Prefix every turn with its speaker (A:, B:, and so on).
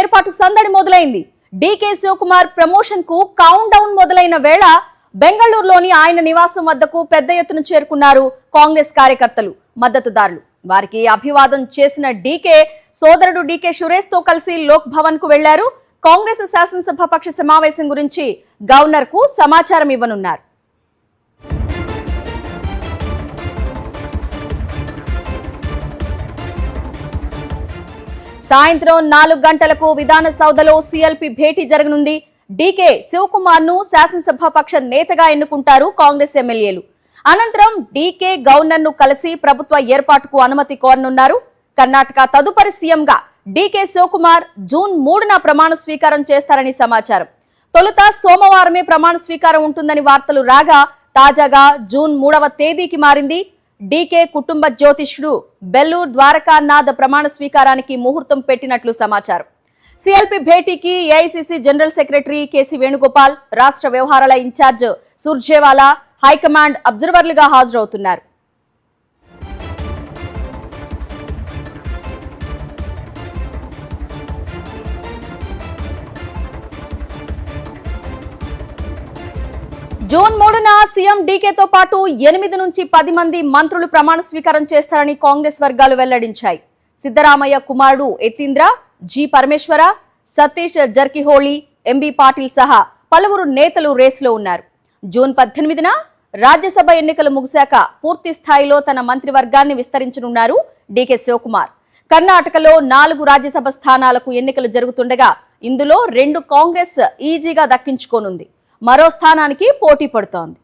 A: ఏర్పాటు సందడి మొదలైంది. డీకే శివకుమార్ ప్రమోషన్ కు కౌంట్ డౌన్ మొదలైన వేళ బెంగళూరులోని ఆయన నివాసం వద్దకు పెద్ద ఎత్తున చేరుకున్నారు కాంగ్రెస్ కార్యకర్తలు, మద్దతుదారులు. వారికి అభివాదం చేసిన డీకే సోదరుడు డీకే సురేష్ తో కలిసి లోక్ భవన్ కు వెళ్లారు. కాంగ్రెస్ శాసనసభాపక్ష సమావేశం గురించి గవర్నర్ కు సమాచారం ఇవ్వనున్నారు. సాయంత్రం 4 గంటలకు విధాన సౌధలో సీఎల్పీ భేటీ జరగనుంది. డీకే శివకుమార్ ను శాసనసభాపక్ష నేతగా ఎన్నుకుంటారు కాంగ్రెస్ ఎమ్మెల్యేలు. అనంతరం డీకే గవర్నర్ ను కలిసి ప్రభుత్వ ఏర్పాటుకు అనుమతి కోరనున్నారు. కర్ణాటక తదుపరి సీఎంగా డీకే శివకుమార్ జూన్ 3న ప్రమాణ స్వీకారం చేస్తారని సమాచారం. తొలుత సోమవారమే ప్రమాణ స్వీకారం ఉంటుందని వార్తలు రాగా తాజాగా జూన్ 3వ తేదీకి మారింది. డీకే కుటుంబ జ్యోతిష్యుడు బెల్లూరు ద్వారకానాథ్ ప్రమాణ స్వీకారానికి ముహూర్తం పెట్టినట్లు సమాచారం. సీఎల్పీ భేటీకి AICC general secretary KC Venugopal, రాష్ట్ర వ్యవహారాల ఇన్ఛార్జ్ సుర్జేవాలా, హైకమాండ్ అబ్జర్వర్లుగా హాజరవుతున్నారు. జూన్ 3న సీఎం డీకేతో పాటు 8 నుంచి 10 మంది మంత్రులు ప్రమాణ స్వీకారం చేస్తారని కాంగ్రెస్ వర్గాలు వెల్లడించాయి. సిద్ధరామయ్య కుమారుడు యతీంద్ర, జి పరమేశ్వర, సతీష్ జర్కిహోళి, ఎంబీ పాటిల్ సహా పలువురు నేతలు రేసులో ఉన్నారు. జూన్ 18న రాజ్యసభ ఎన్నికలు ముగిశాక పూర్తి స్థాయిలో తన మంత్రివర్గాన్ని విస్తరించనున్నారు డీకే శివకుమార్. కర్ణాటకలో 4 రాజ్యసభ స్థానాలకు ఎన్నికలు జరుగుతుండగా ఇందులో 2 కాంగ్రెస్ ఈజీగా దక్కించుకోనుంది. మరో స్థానానికి పోటీ పడుతోంది.